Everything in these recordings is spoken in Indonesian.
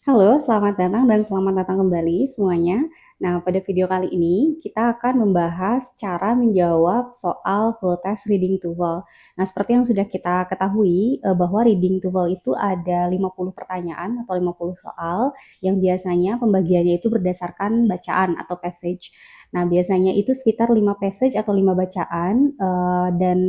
Halo, selamat datang dan selamat datang kembali semuanya. Nah, pada video kali ini kita akan membahas cara menjawab soal full text reading TOEFL. Nah, seperti yang sudah kita ketahui bahwa reading TOEFL itu ada 50 pertanyaan atau 50 soal yang biasanya pembagiannya itu berdasarkan bacaan atau passage. Nah, biasanya itu sekitar 5 passage atau 5 bacaan dan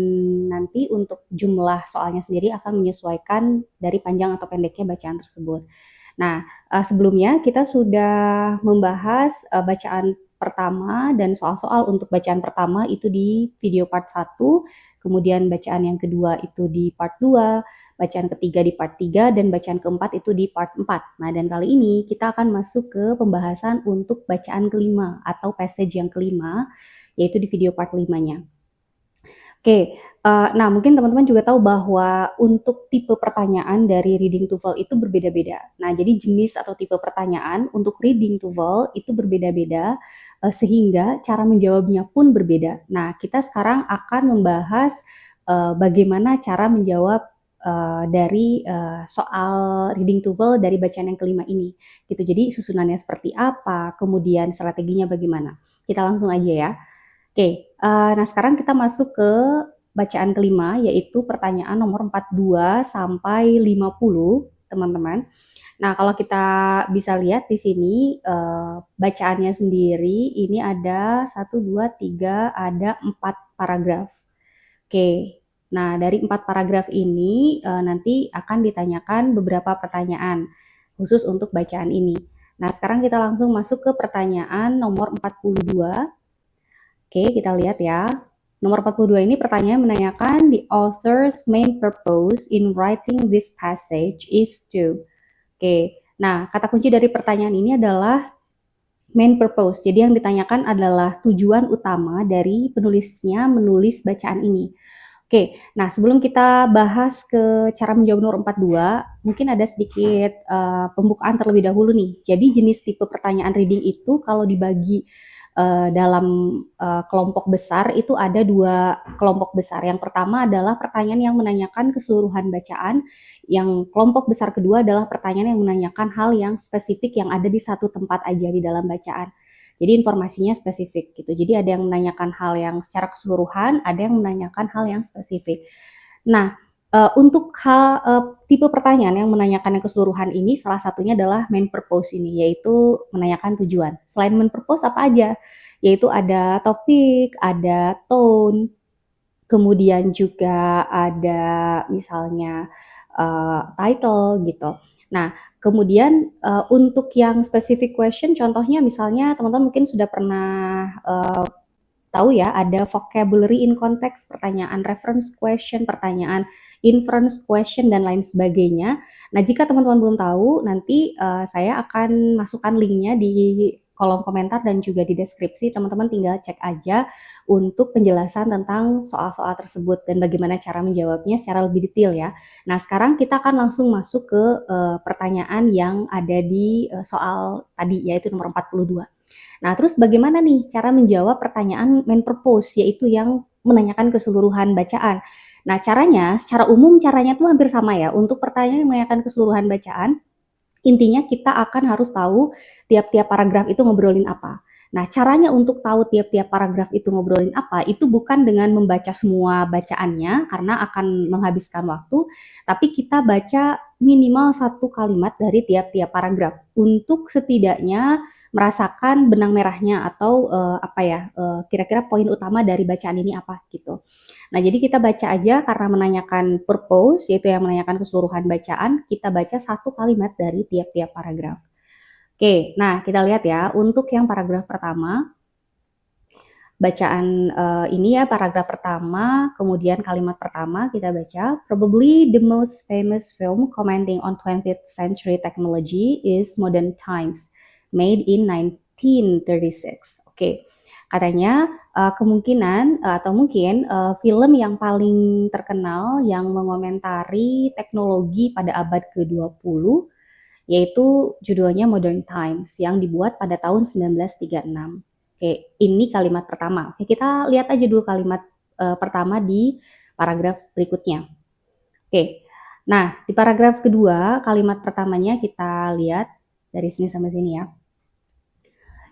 nanti untuk jumlah soalnya sendiri akan menyesuaikan dari panjang atau pendeknya bacaan tersebut. Nah, sebelumnya kita sudah membahas, bacaan pertama dan soal-soal untuk bacaan pertama itu di video part 1, kemudian bacaan yang kedua itu di part 2, bacaan ketiga di part 3, dan bacaan keempat itu di part 4. Nah, dan kali ini kita akan masuk ke pembahasan untuk bacaan kelima atau passage yang kelima, yaitu di video part 5-nya. Oke, nah mungkin teman-teman juga tahu bahwa untuk tipe pertanyaan dari reading TOEFL itu berbeda-beda. Nah, jadi jenis atau tipe pertanyaan untuk reading TOEFL itu berbeda-beda, sehingga cara menjawabnya pun berbeda. Nah, kita sekarang akan membahas, bagaimana cara menjawab, dari, soal reading TOEFL dari bacaan yang kelima ini, gitu. Jadi susunannya seperti apa, kemudian strateginya bagaimana. Kita langsung aja ya. Oke, nah sekarang kita masuk ke bacaan kelima, yaitu pertanyaan nomor 42 sampai 50, teman-teman. Nah, kalau kita bisa lihat di sini, bacaannya sendiri ini ada 1, 2, 3, ada 4 paragraf. Oke, nah dari 4 paragraf ini, nanti akan ditanyakan beberapa pertanyaan, khusus untuk bacaan ini. Nah, sekarang kita langsung masuk ke pertanyaan nomor 42. Oke, kita lihat ya. Nomor 42 ini pertanyaan menanyakan the author's main purpose in writing this passage is to. Oke, nah kata kunci dari pertanyaan ini adalah main purpose. Jadi yang ditanyakan adalah tujuan utama dari penulisnya menulis bacaan ini. Oke, nah sebelum kita bahas ke cara menjawab nomor 42, mungkin ada sedikit pembukaan terlebih dahulu nih. Jadi jenis tipe pertanyaan reading itu kalau dibagi dalam kelompok besar itu ada 2 kelompok besar. Yang pertama adalah pertanyaan yang menanyakan keseluruhan bacaan, yang kelompok besar kedua adalah pertanyaan yang menanyakan hal yang spesifik yang ada di satu tempat aja di dalam bacaan. Jadi informasinya spesifik gitu. Jadi ada yang menanyakan hal yang secara keseluruhan, ada yang menanyakan hal yang spesifik. Nah, untuk tipe pertanyaan yang menanyakan yang keseluruhan ini salah satunya adalah main purpose ini, yaitu menanyakan tujuan. Selain main purpose apa aja? Yaitu ada topik, ada tone, kemudian juga ada misalnya title gitu. Nah, kemudian untuk yang specific question contohnya misalnya teman-teman mungkin sudah pernah tahu ya, ada vocabulary in context, pertanyaan reference question, pertanyaan inference question, dan lain sebagainya. Nah, jika teman-teman belum tahu, nanti saya akan masukkan linknya di kolom komentar dan juga di deskripsi. Teman-teman tinggal cek aja untuk penjelasan tentang soal-soal tersebut dan bagaimana cara menjawabnya secara lebih detail ya. Nah, sekarang kita akan langsung masuk ke pertanyaan yang ada di soal tadi, yaitu nomor 42. Nah, terus bagaimana nih cara menjawab pertanyaan main purpose, yaitu yang menanyakan keseluruhan bacaan. Nah, caranya, secara umum caranya tuh hampir sama ya. Untuk pertanyaan yang menanyakan keseluruhan bacaan, intinya kita akan harus tahu tiap-tiap paragraf itu ngobrolin apa. Nah, caranya untuk tahu tiap-tiap paragraf itu ngobrolin apa, itu bukan dengan membaca semua bacaannya, karena akan menghabiskan waktu, tapi kita baca minimal satu kalimat dari tiap-tiap paragraf, untuk setidaknya merasakan benang merahnya atau apa ya, kira-kira poin utama dari bacaan ini apa gitu. Nah, jadi kita baca aja karena menanyakan purpose, yaitu yang menanyakan keseluruhan bacaan, kita baca satu kalimat dari tiap-tiap paragraf. Oke, nah kita lihat ya, untuk yang paragraf pertama, bacaan ini ya paragraf pertama, kemudian kalimat pertama kita baca, probably the most famous film commenting on 20th century technology is Modern Times, made in 1936. Oke, katanya kemungkinan atau mungkin film yang paling terkenal yang mengomentari teknologi pada abad ke-20 yaitu judulnya Modern Times yang dibuat pada tahun 1936. Oke, ini kalimat pertama. Oke, kita lihat aja dulu kalimat pertama di paragraf berikutnya. Oke, nah di paragraf kedua kalimat pertamanya kita lihat dari sini sampai sini ya.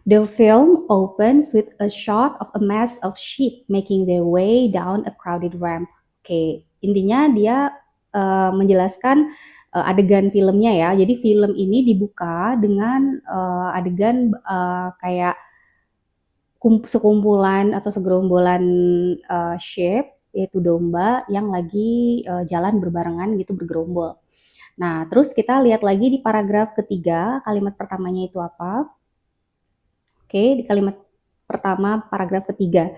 The film opens with a shot of a mass of sheep making their way down a crowded ramp. Oke, intinya dia menjelaskan adegan filmnya ya. Jadi film ini dibuka dengan adegan kayak sekumpulan atau segerombolan sheep, yaitu domba yang lagi jalan berbarengan gitu, bergerombol. Nah, terus kita lihat lagi di paragraf ketiga, kalimat pertamanya itu apa? Oke, di kalimat pertama paragraf ketiga.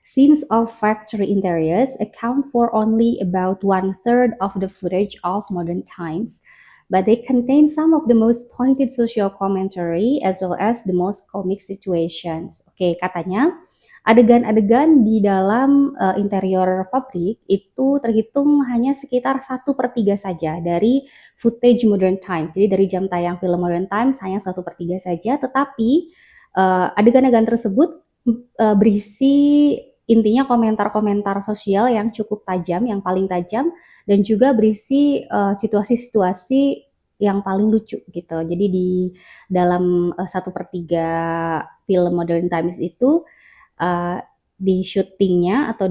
Scenes of factory interiors account for only about 1/3 of the footage of modern times, but they contain some of the most pointed social commentary as well as the most comic situations. Oke, katanya adegan-adegan di dalam interior pabrik itu terhitung hanya sekitar 1/3 saja dari footage modern times. Jadi dari jam tayang film modern times hanya 1/3 saja, tetapi adegan-adegan tersebut berisi intinya komentar-komentar sosial yang cukup tajam, yang paling tajam, dan juga berisi situasi-situasi yang paling lucu gitu. Jadi di dalam 1/3 film Modern Times itu di syutingnya atau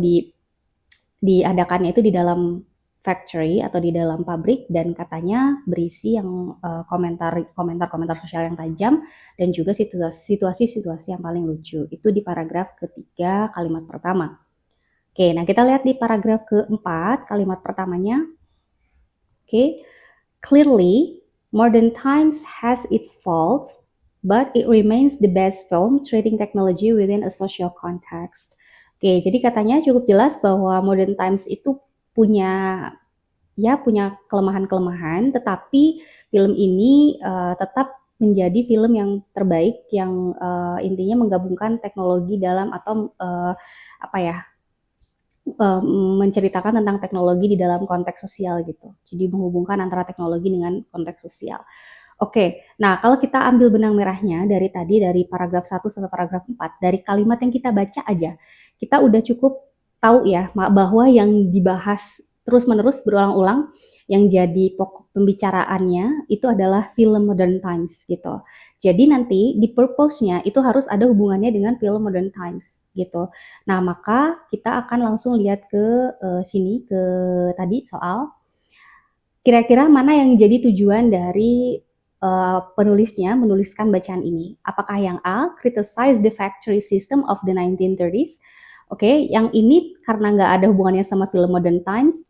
diadakannya itu di dalam factory atau di dalam pabrik, dan katanya berisi yang komentar-komentar sosial yang tajam dan juga situasi-situasi yang paling lucu. Itu di paragraf ketiga kalimat pertama. Oke, nah kita lihat di paragraf keempat kalimat pertamanya. Oke, clearly Modern Times has its faults, but it remains the best film treating technology within a social context. Oke, jadi katanya cukup jelas bahwa Modern Times itu punya kelemahan-kelemahan, tetapi film ini tetap menjadi film yang terbaik yang intinya menggabungkan teknologi dalam atau menceritakan tentang teknologi di dalam konteks sosial gitu. Jadi menghubungkan antara teknologi dengan konteks sosial. Oke, nah kalau kita ambil benang merahnya dari paragraf 1 sampai paragraf 4, dari kalimat yang kita baca aja, kita udah cukup tahu ya bahwa yang dibahas terus-menerus berulang-ulang, yang jadi pokok pembicaraannya itu adalah film Modern Times gitu. Jadi nanti di purpose-nya itu harus ada hubungannya dengan film Modern Times gitu. Nah, maka kita akan langsung lihat ke sini, ke tadi soal kira-kira mana yang jadi tujuan dari penulisnya menuliskan bacaan ini. Apakah yang A, criticize the factory system of the 1930s? Oke, yang ini karena nggak ada hubungannya sama film Modern Times,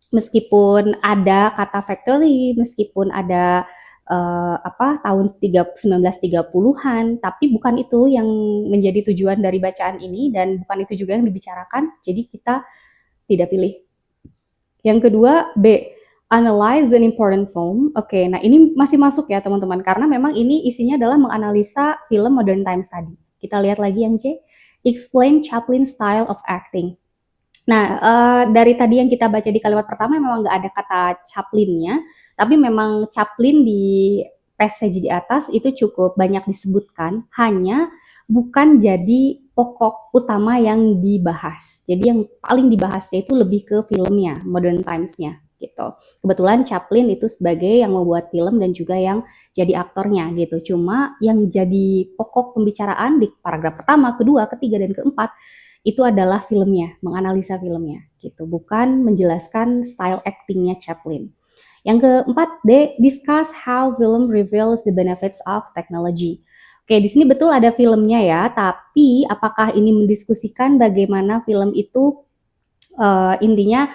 meskipun ada kata factory, meskipun ada tahun 1930-an, tapi bukan itu yang menjadi tujuan dari bacaan ini dan bukan itu juga yang dibicarakan, jadi kita tidak pilih. Yang kedua, B, analyze an important film. Oke, nah ini masih masuk ya teman-teman, karena memang ini isinya adalah menganalisa film Modern Times tadi. Kita lihat lagi yang C, explain Chaplin's style of acting. Nah, dari tadi yang kita baca di kalimat pertama memang nggak ada kata Chaplin-nya, tapi memang Chaplin di passage di atas itu cukup banyak disebutkan, hanya bukan jadi pokok utama yang dibahas. Jadi yang paling dibahasnya itu lebih ke filmnya, Modern Times-nya gitu. Kebetulan Chaplin itu sebagai yang membuat film dan juga yang jadi aktornya gitu. Cuma yang jadi pokok pembicaraan di paragraf pertama, kedua, ketiga, dan keempat itu adalah filmnya, menganalisa filmnya gitu, bukan menjelaskan style actingnya Chaplin. Yang keempat, D, discuss how film reveals the benefits of technology. Oke, di sini betul ada filmnya ya, tapi apakah ini mendiskusikan bagaimana film itu intinya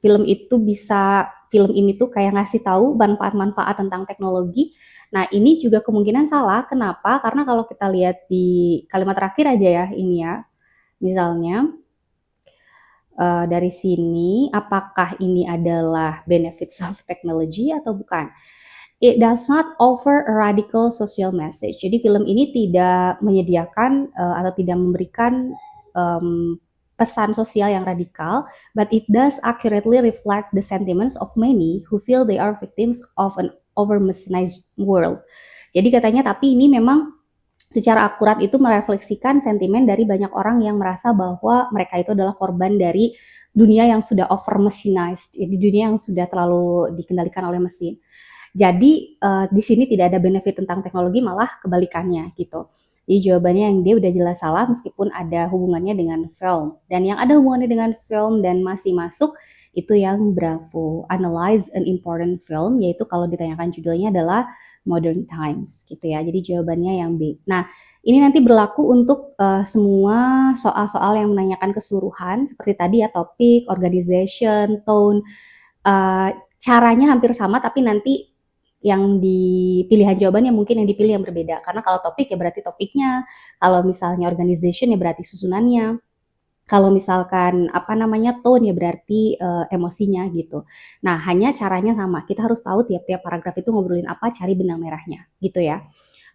film ini tuh kayak ngasih tahu manfaat-manfaat tentang teknologi. Nah, ini juga kemungkinan salah. Kenapa? Karena kalau kita lihat di kalimat terakhir aja ya, ini ya. Misalnya, dari sini, apakah ini adalah benefits of technology atau bukan? It does not offer a radical social message. Jadi film ini tidak menyediakan atau tidak memberikan pesan sosial yang radikal, but it does accurately reflect the sentiments of many who feel they are victims of an over-mechanized world. Jadi katanya, tapi ini memang secara akurat itu merefleksikan sentimen dari banyak orang yang merasa bahwa mereka itu adalah korban dari dunia yang sudah over-machinized, jadi dunia yang sudah terlalu dikendalikan oleh mesin. Jadi di sini tidak ada benefit tentang teknologi, malah kebalikannya gitu. Jadi jawabannya yang D udah jelas salah meskipun ada hubungannya dengan film. Dan yang ada hubungannya dengan film dan masih masuk itu yang Bravo. Analyze an important film, yaitu kalau ditanyakan judulnya adalah Modern Times gitu ya. Jadi jawabannya yang B. Nah, ini nanti berlaku untuk semua soal-soal yang menanyakan keseluruhan seperti tadi ya, topik, organization, tone, caranya hampir sama tapi nanti yang di pilihan jawabannya mungkin yang dipilih yang berbeda. Karena kalau topik ya berarti topiknya, kalau misalnya organization ya berarti susunannya. Kalau misalkan apa namanya tone ya berarti emosinya gitu. Nah, hanya caranya sama. Kita harus tahu tiap-tiap paragraf itu ngobrolin apa, cari benang merahnya gitu ya.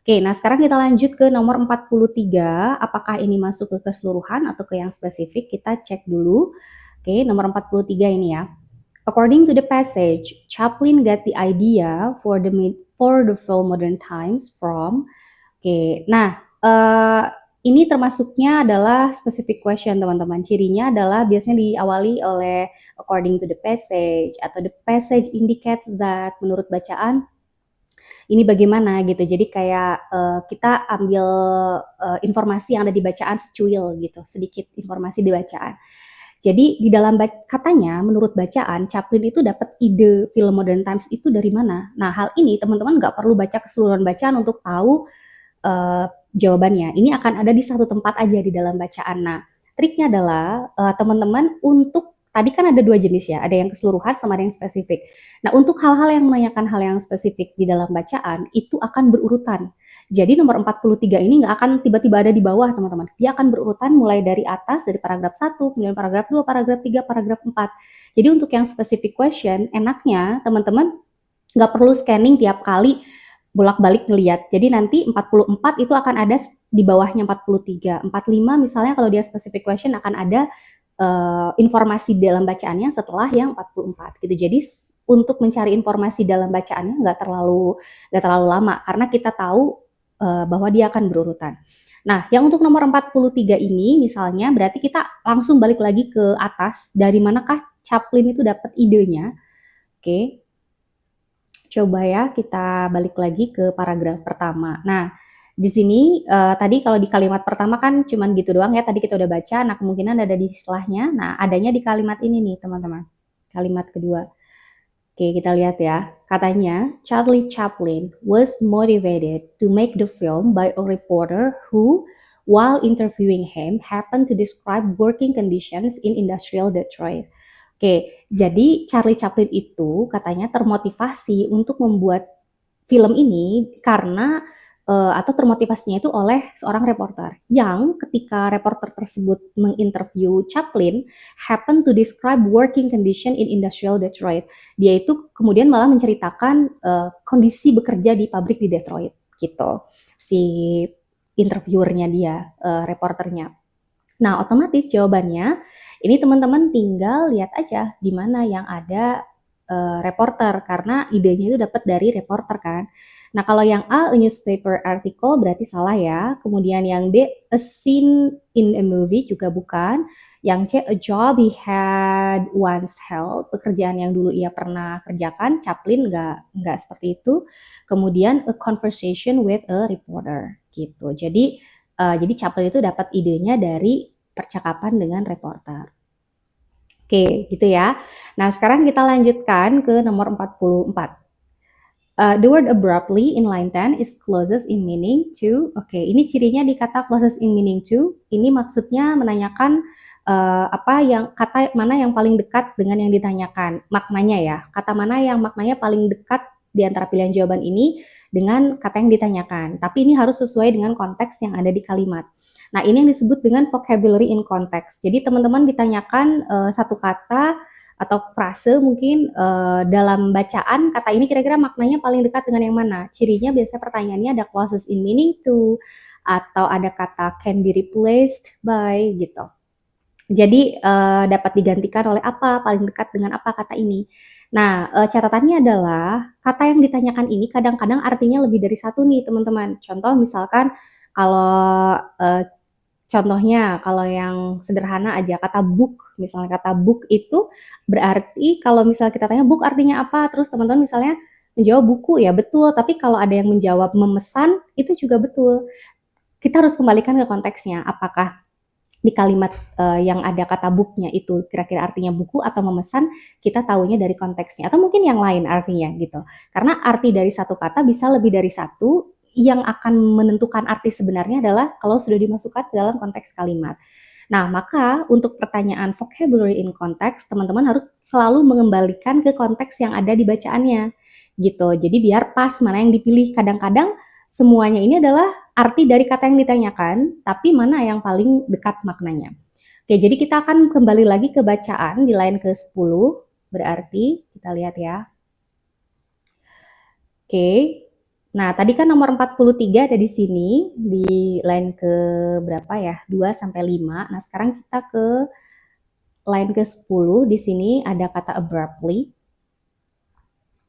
Oke, nah sekarang kita lanjut ke nomor 43. Apakah ini masuk ke keseluruhan atau ke yang spesifik? Kita cek dulu. Oke, nomor 43 ini ya. According to the passage, Chaplin got the idea for the film Modern Times from. Oke, nah ini termasuknya adalah specific question teman-teman. Cirinya adalah biasanya diawali oleh according to the passage atau the passage indicates that, menurut bacaan ini bagaimana gitu. Jadi kayak kita ambil informasi yang ada di bacaan secuil gitu, sedikit informasi di bacaan. Jadi di dalam katanya menurut bacaan Chaplin itu dapat ide film Modern Times itu dari mana? Nah, hal ini teman-teman nggak perlu baca keseluruhan bacaan untuk tahu jawabannya. Ini akan ada di satu tempat aja di dalam bacaan. Nah, triknya adalah teman-teman untuk tadi kan ada dua jenis ya, ada yang keseluruhan sama ada yang spesifik. Nah, untuk hal-hal yang menanyakan hal yang spesifik di dalam bacaan itu akan berurutan. Jadi nomor 43 ini nggak akan tiba-tiba ada di bawah, teman-teman. Dia akan berurutan mulai dari atas, dari paragraf 1, kemudian paragraf 2, paragraf 3, paragraf 4. Jadi untuk yang specific question, enaknya teman-teman nggak perlu scanning tiap kali bolak-balik ngelihat. Jadi nanti 44 itu akan ada di bawahnya 43. 45 misalnya kalau dia specific question akan ada informasi dalam bacaannya setelah yang 44 gitu. Jadi untuk mencari informasi dalam bacaannya nggak terlalu lama karena kita tahu bahwa dia akan berurutan. Nah, yang untuk nomor 43 ini misalnya berarti kita langsung balik lagi ke atas, dari manakah Chaplin itu dapat idenya? Oke. Coba ya kita balik lagi ke paragraf pertama. Nah, di sini tadi kalau di kalimat pertama kan cuman gitu doang ya, tadi kita udah baca, nah kemungkinan ada di setelahnya. Nah, adanya di kalimat ini nih, teman-teman. Kalimat kedua. Oke, kita lihat ya. Katanya, Charlie Chaplin was motivated to make the film by a reporter who, while interviewing him, happened to describe working conditions in industrial Detroit. Oke, jadi Charlie Chaplin itu katanya termotivasi untuk membuat film ini karena atau termotivasinya itu oleh seorang reporter yang ketika reporter tersebut menginterview Chaplin happen to describe working condition in industrial Detroit. Dia itu kemudian malah menceritakan kondisi bekerja di pabrik di Detroit gitu. Si interviewernya dia, reporternya. Nah, otomatis jawabannya ini teman-teman tinggal lihat aja di mana yang ada reporter karena idenya itu dapat dari reporter kan. Nah, kalau yang A newspaper article berarti salah ya. Kemudian yang B a scene in a movie juga bukan. Yang C a job he had once held, pekerjaan yang dulu ia pernah kerjakan. Chaplin nggak seperti itu. Kemudian a conversation with a reporter gitu. Jadi Chaplin itu dapat idenya dari percakapan dengan reporter. Oke, gitu ya. Nah, sekarang kita lanjutkan ke nomor 44. The word abruptly in line 10 is closest in meaning to. Oke, ini cirinya di kata closest in meaning to. Ini maksudnya menanyakan kata mana yang paling dekat dengan yang ditanyakan, maknanya ya. Kata mana yang maknanya paling dekat di antara pilihan jawaban ini dengan kata yang ditanyakan. Tapi ini harus sesuai dengan konteks yang ada di kalimat. Nah, ini yang disebut dengan vocabulary in context. Jadi teman-teman ditanyakan satu kata atau frase mungkin dalam bacaan kata ini kira-kira maknanya paling dekat dengan yang mana? Cirinya biasanya pertanyaannya ada closest in meaning to atau ada kata can be replaced by gitu. Jadi dapat digantikan oleh apa, paling dekat dengan apa kata ini. Nah, catatannya adalah kata yang ditanyakan ini kadang-kadang artinya lebih dari satu nih teman-teman. Contoh misalkan kalau contohnya, kalau yang sederhana aja, kata book, misalnya kata book itu berarti kalau misalnya kita tanya book artinya apa, terus teman-teman misalnya Menjawab buku ya betul, tapi kalau ada yang menjawab memesan itu juga betul. Kita harus kembalikan ke konteksnya. Apakah di kalimat yang ada kata booknya itu kira-kira artinya buku atau memesan, kita tahunya dari konteksnya atau mungkin yang lain artinya gitu. Karena arti dari satu kata bisa lebih dari satu, yang akan menentukan arti sebenarnya adalah kalau sudah dimasukkan ke dalam konteks kalimat. Nah, maka untuk pertanyaan vocabulary in context, teman-teman harus selalu mengembalikan ke konteks yang ada di bacaannya gitu. Jadi biar pas mana yang dipilih. Kadang-kadang semuanya ini adalah arti dari kata yang ditanyakan, tapi mana yang paling dekat maknanya. Oke, jadi kita akan kembali lagi ke bacaan di line ke-10, berarti kita lihat ya. Oke, nah tadi kan nomor 43 ada di sini, di line ke berapa ya, 2 sampai 5. Nah sekarang kita ke line ke-10, di sini ada kata abruptly.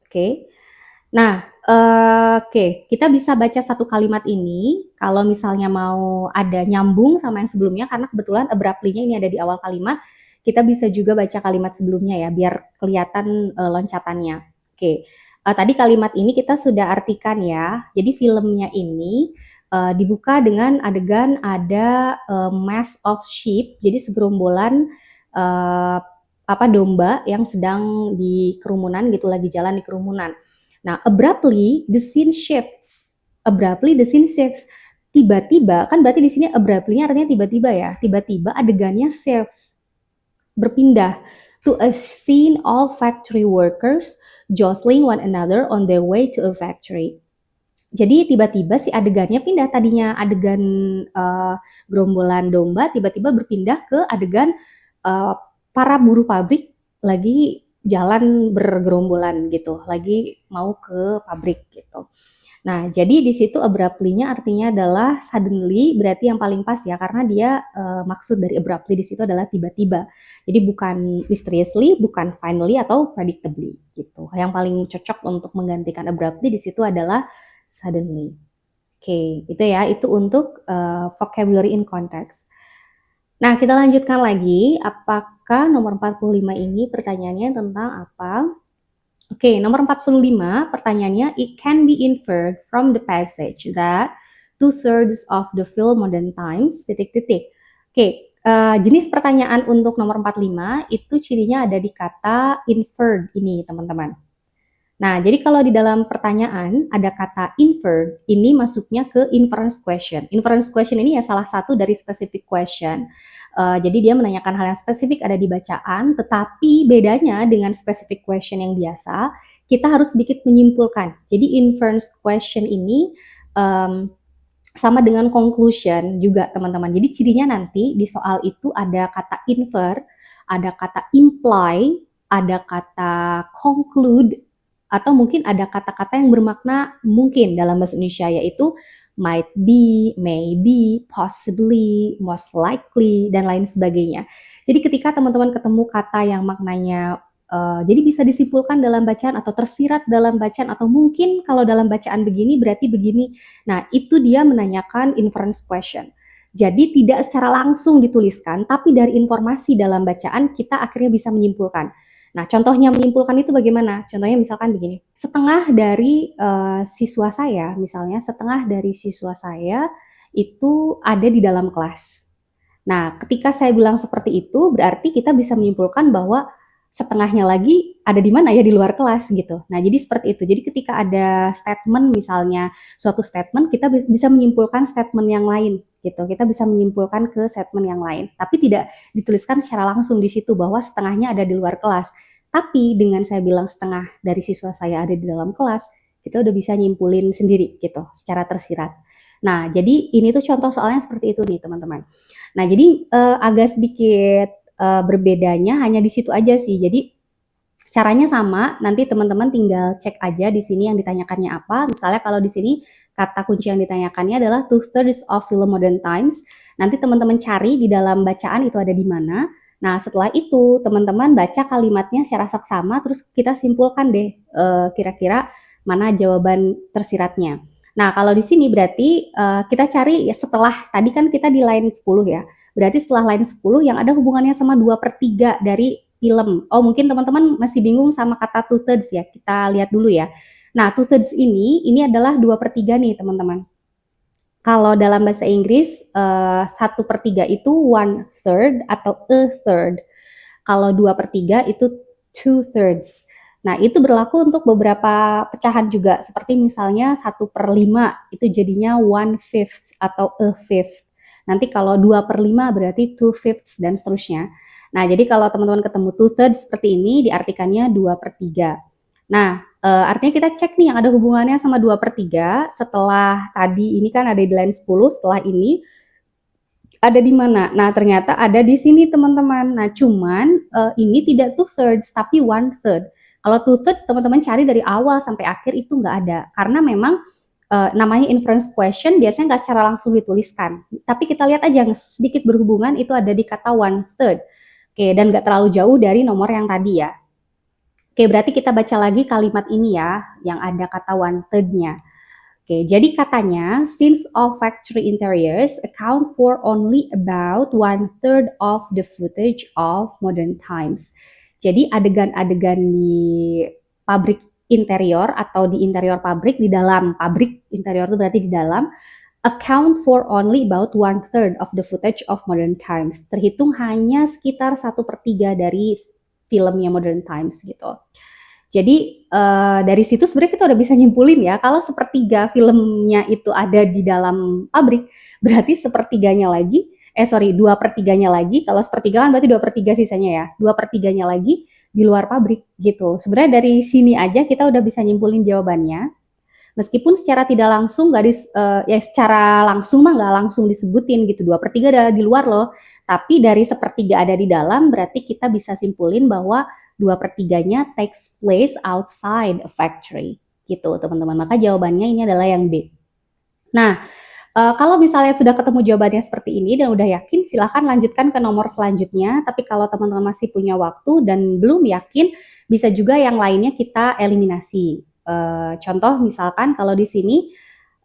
Oke, nah oke, kita bisa baca satu kalimat ini, kalau misalnya mau ada nyambung sama yang sebelumnya, karena kebetulan abruptly-nya ini ada di awal kalimat, kita bisa juga baca kalimat sebelumnya ya, biar kelihatan loncatannya. Oke, tadi kalimat ini kita sudah artikan ya, jadi filmnya ini dibuka dengan adegan ada mass of sheep, jadi segerombolan domba yang sedang di kerumunan gitu, lagi jalan di kerumunan. Nah, abruptly the scene shifts. Abruptly the scene shifts. Tiba-tiba, kan berarti di sini abruptly-nya artinya tiba-tiba ya. Tiba-tiba adegannya shifts, berpindah to a scene of factory workers jostling one another on their way to a factory. Jadi tiba-tiba si adegannya pindah, tadinya adegan gerombolan domba tiba-tiba berpindah ke adegan para buruh pabrik lagi jalan bergerombolan gitu, lagi mau ke pabrik gitu. Nah, jadi di situ abruptly-nya artinya adalah suddenly, berarti yang paling pas ya, karena dia maksud dari abruptly di situ adalah tiba-tiba. Jadi bukan mysteriously, bukan finally atau predictably gitu. Yang paling cocok untuk menggantikan abruptly di situ adalah suddenly. Oke, itu ya, itu untuk vocabulary in context. Nah, kita lanjutkan lagi. Apakah nomor 45 ini pertanyaannya tentang apa? Oke, nomor 45 pertanyaannya, it can be inferred from the passage that 2/3 of the film modern times, titik-titik. Oke, jenis pertanyaan untuk nomor 45 itu cirinya ada di kata inferred ini, teman-teman. Nah, jadi kalau di dalam pertanyaan ada kata infer, ini masuknya ke inference question. Inference question ini ya salah satu dari specific question. Jadi dia menanyakan hal yang spesifik ada di bacaan, tetapi bedanya dengan specific question yang biasa, kita harus sedikit menyimpulkan. Jadi inference question ini sama dengan conclusion juga teman-teman. Jadi cirinya nanti di soal itu ada kata infer, ada kata imply, ada kata conclude, atau mungkin ada kata-kata yang bermakna mungkin dalam bahasa Indonesia, yaitu might be, maybe, possibly, most likely, dan lain sebagainya. Jadi ketika teman-teman ketemu kata yang maknanya jadi bisa disimpulkan dalam bacaan atau tersirat dalam bacaan atau mungkin kalau dalam bacaan begini berarti begini. Nah, itu dia menanyakan inference question. Jadi tidak secara langsung dituliskan, tapi dari informasi dalam bacaan kita akhirnya bisa menyimpulkan. Nah, contohnya menyimpulkan itu bagaimana? Contohnya misalkan begini, setengah dari siswa saya, misalnya setengah dari siswa saya itu ada di dalam kelas. Nah, ketika saya bilang seperti itu, berarti kita bisa menyimpulkan bahwa setengahnya lagi ada di mana ya, di luar kelas gitu. Nah, jadi seperti itu. Jadi ketika ada statement misalnya, suatu statement kita bisa menyimpulkan statement yang lain gitu. Kita bisa menyimpulkan ke statement yang lain, tapi tidak dituliskan secara langsung di situ bahwa setengahnya ada di luar kelas. Tapi dengan saya bilang setengah dari siswa saya ada di dalam kelas, kita udah bisa nyimpulin sendiri gitu, secara tersirat. Nah, jadi ini tuh contoh soalnya seperti itu nih, teman-teman. Nah, jadi agak sedikit berbedanya hanya di situ aja sih. Jadi caranya sama, nanti teman-teman tinggal cek aja di sini yang ditanyakannya apa. Misalnya kalau di sini kata kunci yang ditanyakannya adalah 2/3 of film modern times. Nanti teman-teman cari di dalam bacaan itu ada di mana. Nah, setelah itu teman-teman baca kalimatnya secara saksama, terus kita simpulkan deh kira-kira mana jawaban tersiratnya. Nah, kalau di sini berarti kita cari ya setelah, tadi kan kita di line 10 ya. Berarti setelah line 10 yang ada hubungannya sama 2/3 dari film. Oh, mungkin teman-teman masih bingung sama kata 2/3 ya. Kita lihat dulu ya. Nah, two-thirds ini adalah 2/3 nih teman-teman. Kalau dalam bahasa Inggris, 1/3 itu 1/3 atau a third. Kalau 2/3 itu 2/3. Nah, itu berlaku untuk beberapa pecahan juga, seperti misalnya 1/5 itu jadinya 1/5 atau a fifth. Nanti kalau 2/5 berarti 2/5 dan seterusnya. Nah, jadi kalau teman-teman ketemu 2/3 seperti ini, diartikannya 2/3. Nah, artinya kita cek nih yang ada hubungannya sama 2/3 setelah tadi ini kan ada di line 10, setelah ini ada di mana? Nah, ternyata ada di sini teman-teman. Nah, cuman ini tidak two-thirds tapi one-third. Kalau two-thirds teman-teman cari dari awal sampai akhir itu nggak ada. Karena memang namanya inference question biasanya nggak secara langsung dituliskan. Tapi kita lihat aja yang sedikit berhubungan itu ada di kata one-third. Oke, dan nggak terlalu jauh dari nomor yang tadi ya. Oke, berarti kita baca lagi kalimat ini ya, yang ada kata one-third-nya. Oke, jadi katanya scenes of factory interiors account for only about 1/3 of the footage of modern times. Jadi adegan-adegan di pabrik interior atau di interior pabrik, di dalam pabrik interior itu berarti di dalam, account for only about 1/3 of the footage of modern times. Terhitung hanya sekitar 1/3 dari filmnya modern times gitu. Jadi dari situ sebenarnya kita udah bisa nyimpulin ya, kalau sepertiga filmnya itu ada di dalam pabrik, berarti sepertiganya lagi, dua pertiganya lagi, kalau sepertiga kan berarti 2/3 sisanya ya, 2/3-nya lagi di luar pabrik gitu. Sebenarnya dari sini aja kita udah bisa nyimpulin jawabannya, meskipun secara tidak langsung nggak ya secara langsung mah nggak langsung disebutin gitu, 2/3 ada di luar loh, tapi dari sepertiga ada di dalam berarti kita bisa simpulin bahwa 2/3-nya takes place outside a factory gitu teman-teman. Maka jawabannya ini adalah yang B. Nah, kalau misalnya sudah ketemu jawabannya seperti ini dan udah yakin, silahkan lanjutkan ke nomor selanjutnya. Tapi kalau teman-teman masih punya waktu dan belum yakin, bisa juga yang lainnya kita eliminasi. Contoh misalkan kalau di sini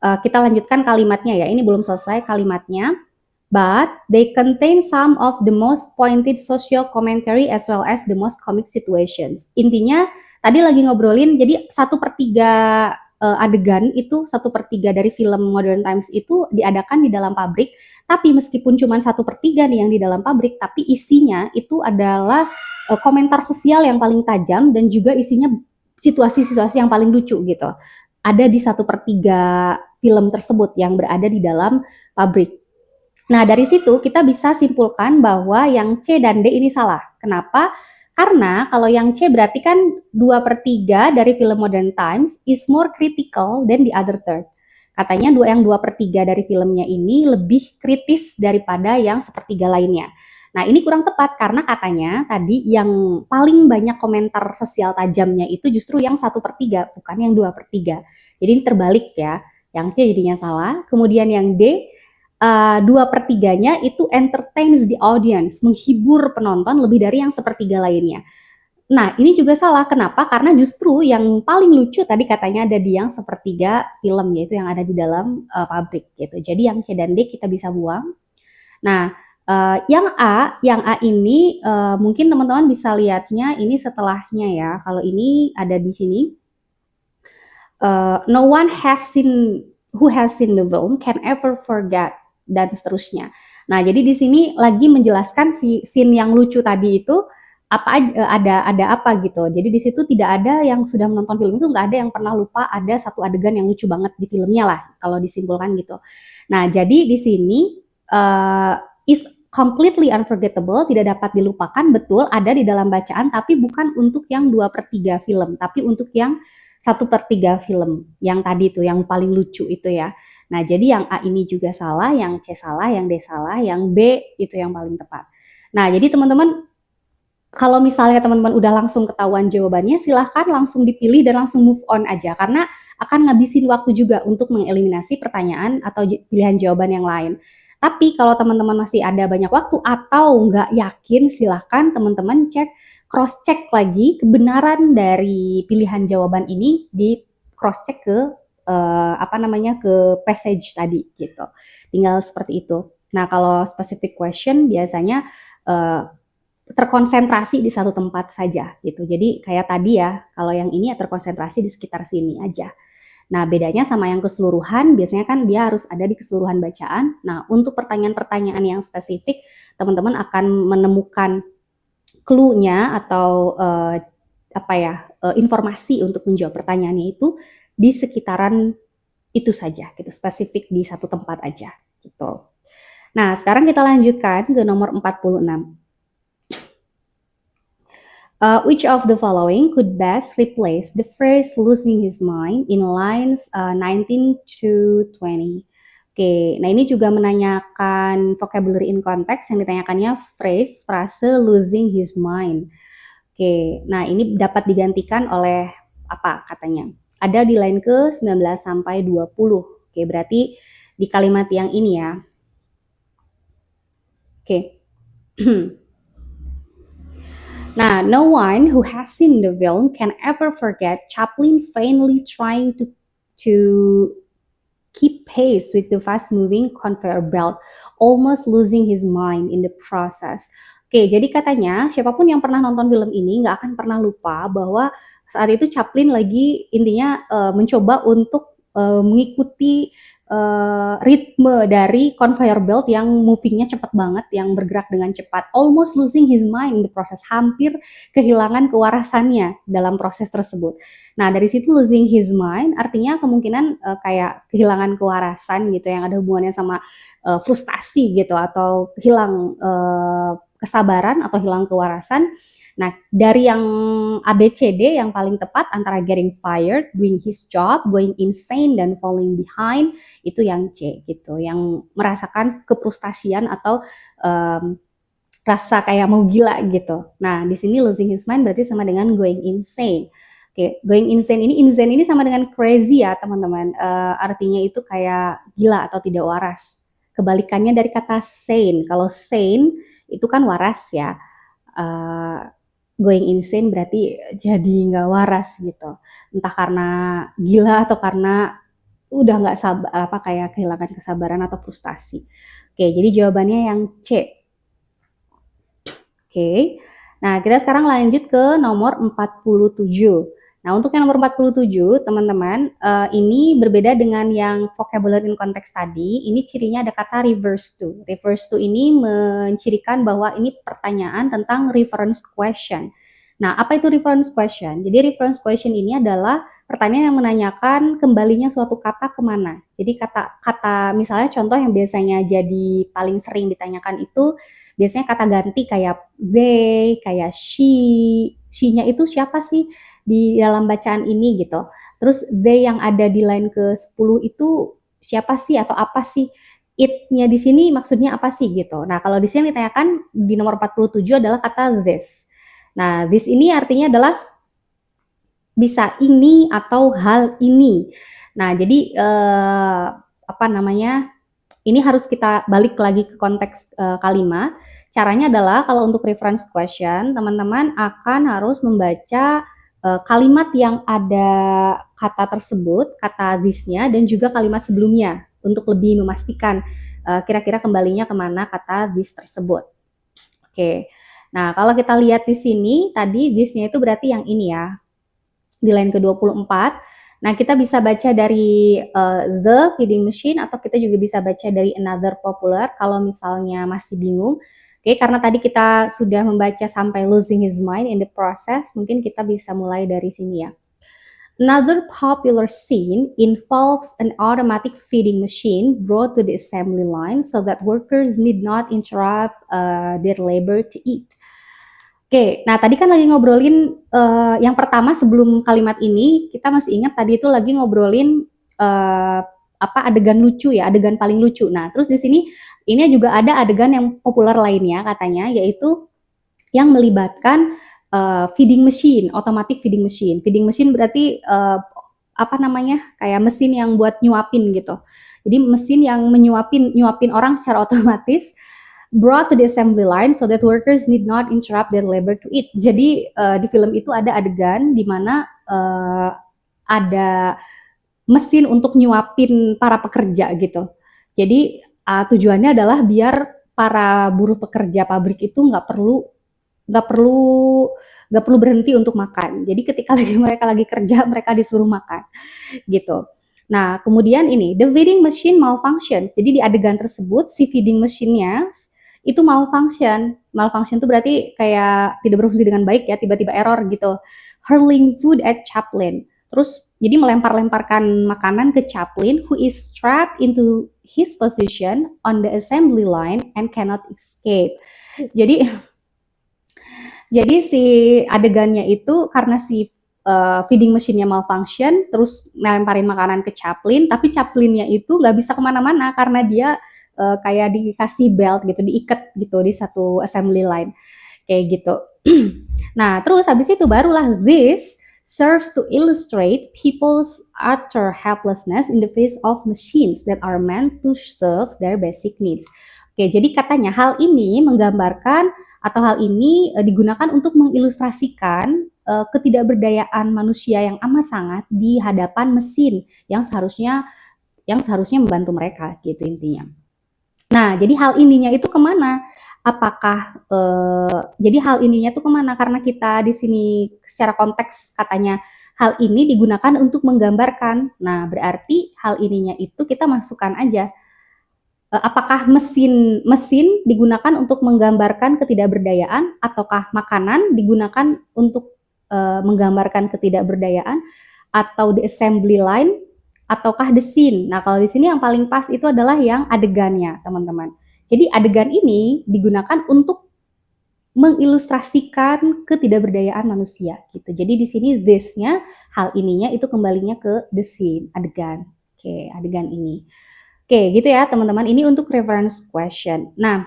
kita lanjutkan kalimatnya ya. Ini belum selesai kalimatnya. But they contain some of the most pointed social commentary as well as the most comic situations. Intinya tadi lagi ngobrolin, jadi 1/3 adegan itu 1/3 dari film Modern Times itu diadakan di dalam pabrik. Tapi meskipun cuma 1/3 nih yang di dalam pabrik, tapi isinya itu adalah komentar sosial yang paling tajam dan juga isinya situasi-situasi yang paling lucu gitu. Ada di 1/3 film tersebut yang berada di dalam pabrik. Nah, dari situ kita bisa simpulkan bahwa yang C dan D ini salah. Kenapa? Karena kalau yang C berarti kan 2/3 dari film Modern Times is more critical than the other third. Katanya yang 2/3 dari filmnya ini lebih kritis daripada yang sepertiga lainnya. Nah, ini kurang tepat karena katanya tadi yang paling banyak komentar sosial tajamnya itu justru yang 1/3, bukan yang 2/3. Jadi ini terbalik ya. Yang C jadinya salah. Kemudian yang D, 2/3-nya itu entertains the audience, menghibur penonton lebih dari yang sepertiga lainnya. Nah, ini juga salah. Kenapa? Karena justru yang paling lucu tadi katanya ada di yang sepertiga film, yaitu yang ada di dalam pabrik gitu. Jadi yang C dan D kita bisa buang. Nah, yang A ini mungkin teman-teman bisa lihatnya ini setelahnya ya. Kalau ini ada di sini. No one who has seen the film can ever forget dan seterusnya. Nah, jadi di sini lagi menjelaskan si scene yang lucu tadi itu apa ada apa gitu. Jadi di situ tidak ada yang sudah menonton film itu nggak ada yang pernah lupa ada satu adegan yang lucu banget di filmnya lah kalau disimpulkan gitu. Nah, jadi di sini is completely unforgettable, tidak dapat dilupakan, betul ada di dalam bacaan tapi bukan untuk yang 2/3 film, tapi untuk yang 1/3 film yang tadi tuh yang paling lucu itu ya. Nah, jadi yang A ini juga salah, yang C salah, yang D salah, yang B itu yang paling tepat. Nah, jadi teman-teman kalau misalnya teman-teman udah langsung ketahuan jawabannya, silahkan langsung dipilih dan langsung move on aja karena akan ngabisin waktu juga untuk mengeliminasi pertanyaan atau pilihan jawaban yang lain. Tapi kalau teman-teman masih ada banyak waktu atau nggak yakin, silahkan teman-teman cross check lagi kebenaran dari pilihan jawaban ini di cross check ke ke passage tadi gitu. Tinggal seperti itu. Nah, kalau specific question biasanya terkonsentrasi di satu tempat saja gitu. Jadi kayak tadi ya, kalau yang ini ya terkonsentrasi di sekitar sini aja. Nah, bedanya sama yang keseluruhan, biasanya kan dia harus ada di keseluruhan bacaan. Nah, untuk pertanyaan-pertanyaan yang spesifik, teman-teman akan menemukan clue-nya atau apa ya, informasi untuk menjawab pertanyaannya itu di sekitaran itu saja gitu, spesifik di satu tempat aja gitu. Nah, sekarang kita lanjutkan ke nomor 46. Which of the following could best replace the phrase losing his mind in lines 19 to 20? Oke, nah ini juga menanyakan vocabulary in context, yang ditanyakannya phrase, frase losing his mind. Oke, nah ini dapat digantikan oleh apa katanya? Ada di line ke 19 sampai 20. Oke, berarti di kalimat yang ini ya. Oke. Nah, no one who has seen the film can ever forget Chaplin vainly trying to keep pace with the fast-moving conveyor belt, almost losing his mind in the process. Oke, jadi katanya siapapun yang pernah nonton film ini nggak akan pernah lupa bahwa saat itu Chaplin lagi intinya mencoba untuk mengikuti ritme dari conveyor belt yang movingnya cepat banget, yang bergerak dengan cepat, almost losing his mind in the process, hampir kehilangan kewarasannya dalam proses tersebut. Nah, dari situ losing his mind artinya kemungkinan kayak kehilangan kewarasan gitu, yang ada hubungannya sama frustasi gitu, atau hilang kesabaran atau hilang kewarasan. Nah, dari yang ABCD yang paling tepat antara getting fired, doing his job, going insane, dan falling behind, itu yang C gitu, yang merasakan kefrustasian atau rasa kayak mau gila gitu. Nah, di sini losing his mind berarti sama dengan going insane. Oke, going insane ini sama dengan crazy ya teman-teman. Artinya itu kayak gila atau tidak waras. Kebalikannya dari kata sane. Kalau sane itu kan waras ya. Going insane berarti jadi nggak waras gitu. Entah karena gila atau karena udah nggak sabar, apa kayak kehilangan kesabaran atau frustasi. Oke, jadi jawabannya yang C. Oke. Nah, kita sekarang lanjut ke nomor 47. Nah, untuk yang nomor 47, teman-teman, ini berbeda dengan yang vocabulary in context tadi. Ini cirinya ada kata reverse to. Reverse to ini mencirikan bahwa ini pertanyaan tentang reference question. Nah, apa itu reference question? Jadi reference question ini adalah pertanyaan yang menanyakan kembalinya suatu kata kemana. Jadi kata misalnya contoh yang biasanya jadi paling sering ditanyakan itu biasanya kata ganti kayak they, kayak she-nya itu siapa sih di dalam bacaan ini gitu. Terus they yang ada di line ke-10 itu siapa sih atau apa sih? It-nya di sini maksudnya apa sih gitu. Nah, kalau di sini ditanyakan di nomor 47 adalah kata this. Nah, this ini artinya adalah bisa ini atau hal ini. Nah, jadi apa namanya? Ini harus kita balik lagi ke konteks kalimat. Caranya adalah kalau untuk reference question, teman-teman akan harus membaca kalimat yang ada kata tersebut, kata this-nya, dan juga kalimat sebelumnya untuk lebih memastikan kira-kira kembalinya kemana kata this tersebut. Oke, nah kalau kita lihat di sini, tadi this-nya itu berarti yang ini ya, di line ke-24. Nah, kita bisa baca dari the feeding machine, atau kita juga bisa baca dari another popular kalau misalnya masih bingung. Oke, karena tadi kita sudah membaca sampai losing his mind in the process, mungkin kita bisa mulai dari sini ya. Another popular scene involves an automatic feeding machine brought to the assembly line so that workers need not interrupt their labor to eat. Oke, nah tadi kan lagi ngobrolin yang pertama sebelum kalimat ini, kita masih ingat tadi itu lagi ngobrolin apa adegan lucu ya, adegan paling lucu. Nah, terus di sini ini juga ada adegan yang populer lainnya katanya, yaitu yang melibatkan feeding machine, automatic feeding machine. Feeding machine berarti apa namanya, kayak mesin yang buat nyuapin gitu. Jadi mesin yang nyuapin orang secara otomatis, brought to the assembly line so that workers need not interrupt their labor to eat. Jadi di film itu ada adegan di mana ada mesin untuk nyuapin para pekerja gitu. Jadi tujuannya adalah biar para buruh pekerja pabrik itu nggak perlu nggak perlu nggak perlu berhenti untuk makan. Jadi ketika mereka lagi kerja, mereka disuruh makan gitu. Nah, kemudian ini, the feeding machine malfunctions. Jadi di adegan tersebut, si feeding machine-nya itu malfunction. Malfunction itu berarti kayak tidak berfungsi dengan baik ya, tiba-tiba error gitu. Hurling food at Chaplin. Terus jadi melempar-lemparkan makanan ke Chaplin, who is strapped into his position on the assembly line and cannot escape. Jadi jadi si adegannya itu karena si feeding machine-nya malfunction, terus ngelemparin makanan ke Chaplin, tapi Chaplin-nya itu nggak bisa kemana-mana karena dia kayak dikasih belt gitu, diikat gitu di satu assembly line, kayak gitu. Nah, terus habis itu barulah this serves to illustrate people's utter helplessness in the face of machines that are meant to serve their basic needs. Oke, jadi katanya hal ini menggambarkan atau hal ini digunakan untuk mengilustrasikan ketidakberdayaan manusia yang amat sangat di hadapan mesin yang seharusnya membantu mereka gitu intinya. Nah, jadi hal ininya itu kemana? Apakah jadi hal ininya itu kemana? Karena kita di sini secara konteks katanya hal ini digunakan untuk menggambarkan. Nah, berarti hal ininya itu kita masukkan aja. Apakah mesin digunakan untuk menggambarkan ketidakberdayaan ataukah makanan digunakan untuk menggambarkan ketidakberdayaan atau the assembly line ataukah the scene. Nah, kalau di sini yang paling pas itu adalah yang adegannya, teman-teman. Jadi adegan ini digunakan untuk mengilustrasikan ketidakberdayaan manusia gitu. Jadi di sini this-nya, hal ininya itu kembalinya ke the scene, adegan. Oke, adegan ini. Oke, gitu ya teman-teman. Ini untuk reference question. Nah,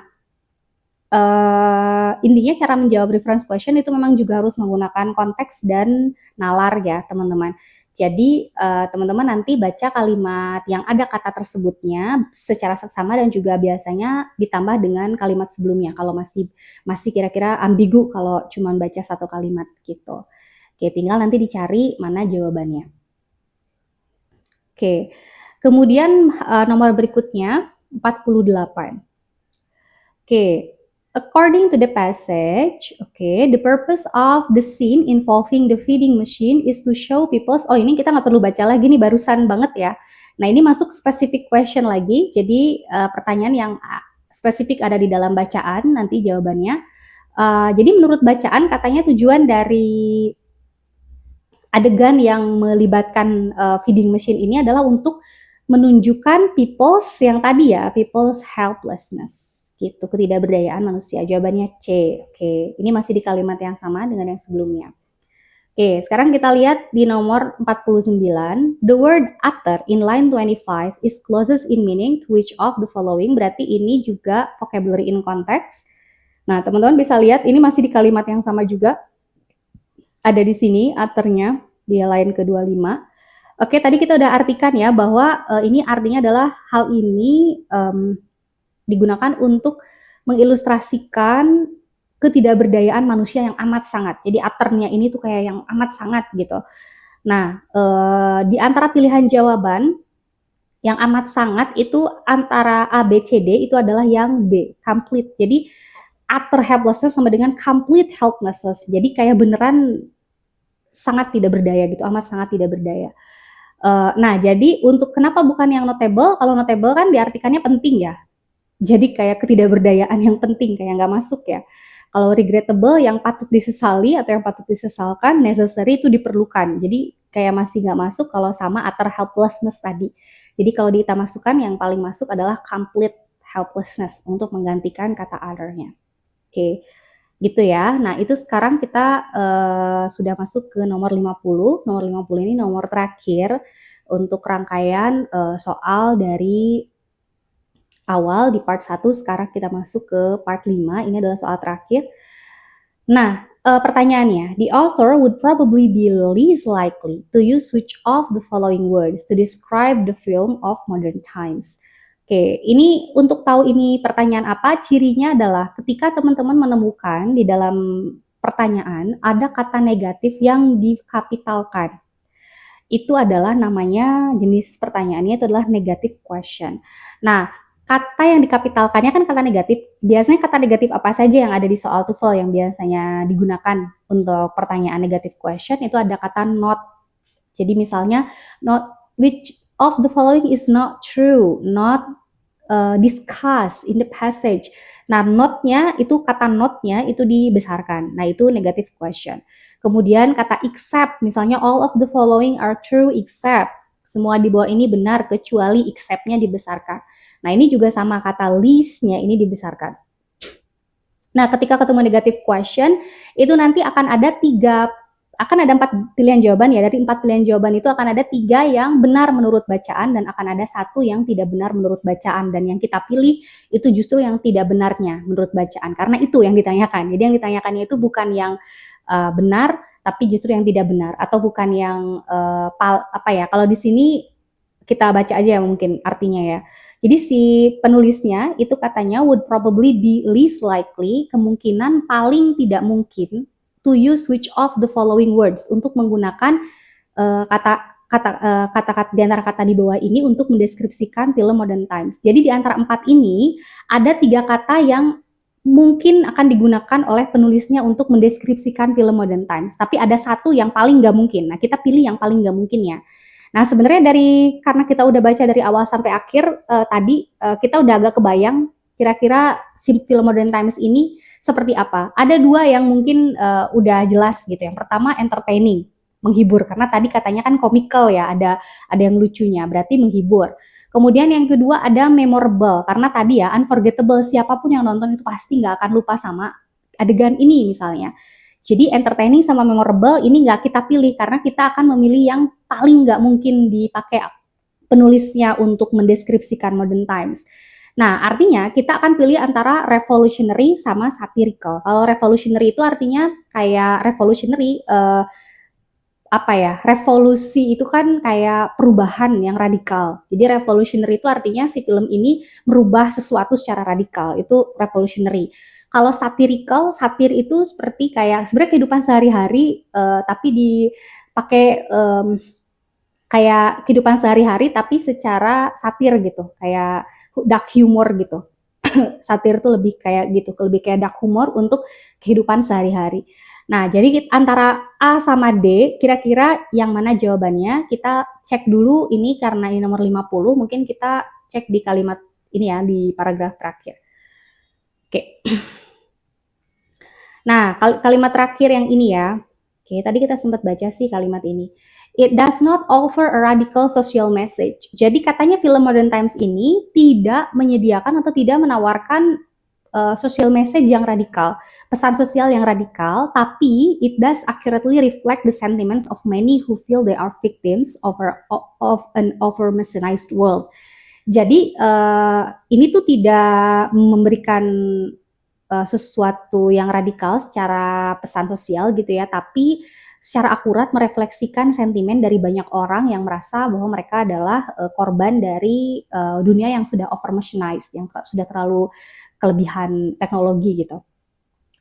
intinya cara menjawab reference question itu memang juga harus menggunakan konteks dan nalar ya teman-teman. Jadi teman-teman nanti baca kalimat yang ada kata tersebutnya secara seksama dan juga biasanya ditambah dengan kalimat sebelumnya kalau masih kira-kira ambigu kalau cuma baca satu kalimat gitu. Oke, tinggal nanti dicari mana jawabannya. Oke. Kemudian nomor berikutnya 48. Oke, according to the passage, the purpose of the scene involving the feeding machine is to show people's. Oh, ini kita nggak perlu baca lagi nih, barusan banget ya. Nah, ini masuk specific question lagi. Jadi pertanyaan yang spesifik ada di dalam bacaan nanti jawabannya. Jadi menurut bacaan katanya tujuan dari adegan yang melibatkan feeding machine ini adalah untuk menunjukkan people's yang tadi ya, people's helplessness gitu, ketidakberdayaan manusia. Jawabannya C. Oke, ini masih di kalimat yang sama dengan yang sebelumnya. Oke, sekarang kita lihat di nomor 49. The word utter in line 25 is closest in meaning to which of the following. Berarti ini juga vocabulary in context. Nah, teman-teman bisa lihat ini masih di kalimat yang sama juga. Ada di sini utternya di line ke-25. Oke, tadi kita udah artikan ya bahwa ini artinya adalah hal ini digunakan untuk mengilustrasikan ketidakberdayaan manusia yang amat sangat. Jadi utternya ini tuh kayak yang amat sangat gitu. Nah, di antara pilihan jawaban yang amat sangat itu antara A, B, C, D itu adalah yang B, complete. Jadi utter helplessness sama dengan complete helplessness. Jadi kayak beneran sangat tidak berdaya gitu, amat sangat tidak berdaya. Nah, jadi untuk kenapa bukan yang notable? Kalau notable kan diartikannya penting ya. Jadi kayak ketidakberdayaan yang penting, kayak nggak masuk ya. Kalau regrettable yang patut disesali atau yang patut disesalkan, necessary itu diperlukan. Jadi kayak masih nggak masuk kalau sama utter helplessness tadi. Jadi kalau kita masukkan yang paling masuk adalah complete helplessness untuk menggantikan kata other-nya. Oke, gitu ya. Nah, itu sekarang kita sudah masuk ke nomor 50. Nomor 50 ini nomor terakhir untuk rangkaian soal dari awal di part 1. Sekarang kita masuk ke part 5. Ini adalah soal terakhir. Nah, pertanyaannya, the author would probably be least likely to use which of the following words to describe the film of modern times. Oke, ini untuk tahu ini pertanyaan apa, cirinya adalah ketika teman-teman menemukan di dalam pertanyaan ada kata negatif yang dikapitalkan. Itu adalah namanya jenis pertanyaannya itu adalah negative question. Nah, kata yang dikapitalkannya kan kata negatif. Biasanya kata negatif apa saja yang ada di soal TOEFL yang biasanya digunakan untuk pertanyaan negative question itu ada kata not. Jadi misalnya not which of the following is not true, not discussed in the passage. Nah, notnya itu kata notnya itu dibesarkan. Nah, itu negative question. Kemudian kata except, misalnya all of the following are true except. Semua di bawah ini benar kecuali except-nya dibesarkan. Nah, ini juga sama kata least-nya ini dibesarkan. Nah, ketika ketemu negative question, itu nanti akan ada 4 pilihan jawaban ya. Dari 4 pilihan jawaban itu akan ada 3 yang benar menurut bacaan dan akan ada 1 yang tidak benar menurut bacaan. Dan yang kita pilih itu justru yang tidak benarnya menurut bacaan. Karena itu yang ditanyakan. Jadi yang ditanyakannya itu bukan yang benar, tapi justru yang tidak benar. Atau bukan yang kalau di sini kita baca aja mungkin artinya ya. Jadi si penulisnya itu katanya would probably be least likely, kemungkinan paling tidak mungkin to use which of the following words untuk menggunakan kata-kata di antara kata di bawah ini untuk mendeskripsikan film Modern Times. Jadi di antara 4 ini ada 3 kata yang mungkin akan digunakan oleh penulisnya untuk mendeskripsikan film Modern Times. Tapi ada 1 yang paling nggak mungkin. Nah, kita pilih yang paling nggak mungkin ya. Nah, sebenarnya karena kita udah baca dari awal sampai akhir tadi, kita udah agak kebayang kira-kira si film Modern Times ini seperti apa. Ada 2 yang mungkin udah jelas gitu. Yang pertama entertaining, menghibur, karena tadi katanya kan comical ya, ada yang lucunya, berarti menghibur. Kemudian yang kedua ada memorable, karena tadi ya unforgettable, siapapun yang nonton itu pasti nggak akan lupa sama adegan ini misalnya. Jadi entertaining sama memorable ini nggak kita pilih karena kita akan memilih yang paling nggak mungkin dipakai penulisnya untuk mendeskripsikan Modern Times. Nah, artinya kita akan pilih antara revolutionary sama satirical. Kalau revolutionary itu artinya kayak revolutionary revolusi itu kan kayak perubahan yang radikal. Jadi revolutionary itu artinya si film ini merubah sesuatu secara radikal. Itu revolutionary. Kalau satirical, satir itu seperti kayak sebenarnya kehidupan sehari-hari tapi dipakai kayak kehidupan sehari-hari tapi secara satir gitu, kayak dark humor gitu. Satir itu lebih kayak gitu, lebih kayak dark humor untuk kehidupan sehari-hari. Nah, jadi antara A sama D, kira-kira yang mana jawabannya? Kita cek dulu ini karena ini nomor 50, mungkin kita cek di kalimat ini ya, di paragraf terakhir. Oke. Nah, kalimat terakhir yang ini ya. Oke, tadi kita sempat baca sih kalimat ini. It does not offer a radical social message. Jadi katanya film Modern Times ini tidak menyediakan atau tidak menawarkan social message yang radikal, pesan sosial yang radikal, tapi it does accurately reflect the sentiments of many who feel they are victims of an over-mechanized world. Jadi ini tuh tidak memberikan sesuatu yang radikal secara pesan sosial gitu ya, tapi secara akurat merefleksikan sentimen dari banyak orang yang merasa bahwa mereka adalah korban dari dunia yang sudah over-machinized, yang sudah terlalu kelebihan teknologi gitu.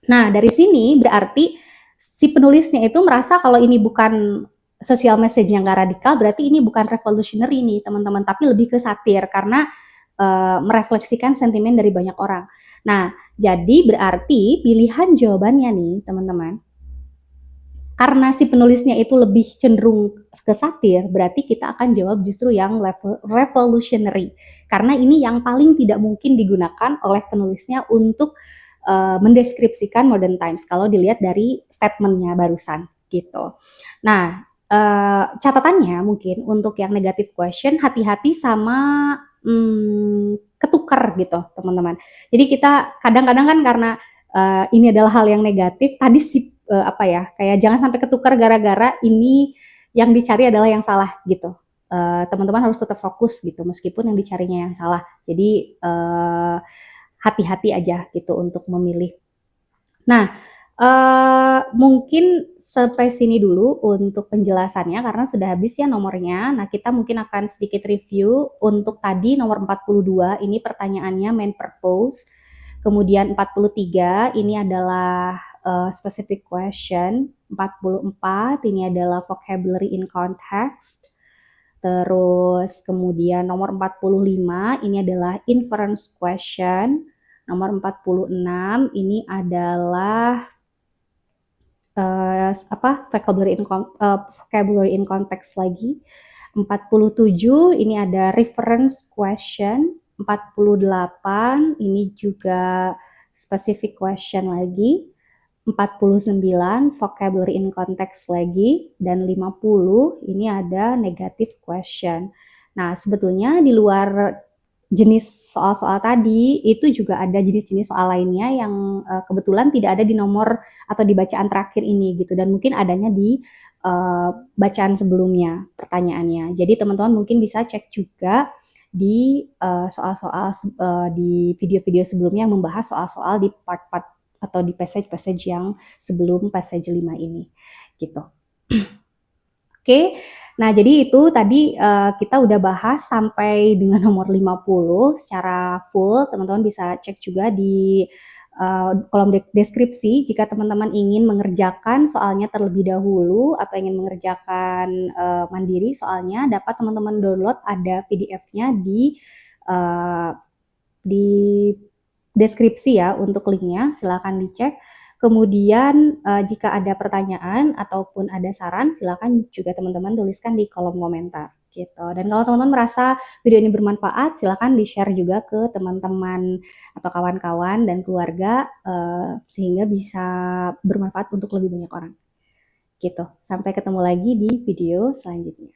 Nah, dari sini berarti si penulisnya itu merasa kalau ini bukan social message yang gak radikal, berarti ini bukan revolutionary nih teman-teman, tapi lebih ke satir karena merefleksikan sentimen dari banyak orang. Nah, jadi berarti pilihan jawabannya nih teman-teman, karena si penulisnya itu lebih cenderung ke satir, berarti kita akan jawab justru yang revolutionary. Karena ini yang paling tidak mungkin digunakan oleh penulisnya untuk mendeskripsikan Modern Times, kalau dilihat dari statementnya barusan gitu. Nah, catatannya mungkin untuk yang negative question, hati-hati sama ketukar gitu teman-teman. Jadi kita kadang-kadang kan karena ini adalah hal yang negatif, tadi si kayak jangan sampai ketukar gara-gara ini yang dicari adalah yang salah gitu. Teman-teman harus tetap fokus gitu meskipun yang dicarinya yang salah. Jadi hati-hati aja gitu untuk memilih. Nah, mungkin sampai sini dulu untuk penjelasannya karena sudah habis ya nomornya. Nah, kita mungkin akan sedikit review untuk tadi nomor 42 ini pertanyaannya main purpose. Kemudian 43 ini adalah specific question. 44 ini adalah vocabulary in context. Terus kemudian nomor 45 ini adalah inference question. Nomor 46 ini adalah vocabulary in context lagi. 47 ini ada reference question. 48 ini juga specific question lagi. 49 vocabulary in context lagi, dan 50 ini ada negative question. Nah, sebetulnya di luar jenis soal-soal tadi, itu juga ada jenis-jenis soal lainnya yang kebetulan tidak ada di nomor atau di bacaan terakhir ini gitu, dan mungkin adanya di bacaan sebelumnya pertanyaannya. Jadi teman-teman mungkin bisa cek juga di soal-soal di video-video sebelumnya yang membahas soal-soal di part-part atau di passage-passage yang sebelum passage 5 ini gitu. Oke, nah jadi itu tadi kita udah bahas sampai dengan nomor 50 secara full. Teman-teman bisa cek juga di kolom deskripsi jika teman-teman ingin mengerjakan soalnya terlebih dahulu atau ingin mengerjakan mandiri soalnya, dapat teman-teman download, ada PDF-nya di deskripsi ya untuk linknya, silakan dicek. Kemudian jika ada pertanyaan ataupun ada saran, silakan juga teman-teman tuliskan di kolom komentar gitu. Dan kalau teman-teman merasa video ini bermanfaat, silakan di-share juga ke teman-teman atau kawan-kawan dan keluarga sehingga bisa bermanfaat untuk lebih banyak orang. Gitu. Sampai ketemu lagi di video selanjutnya.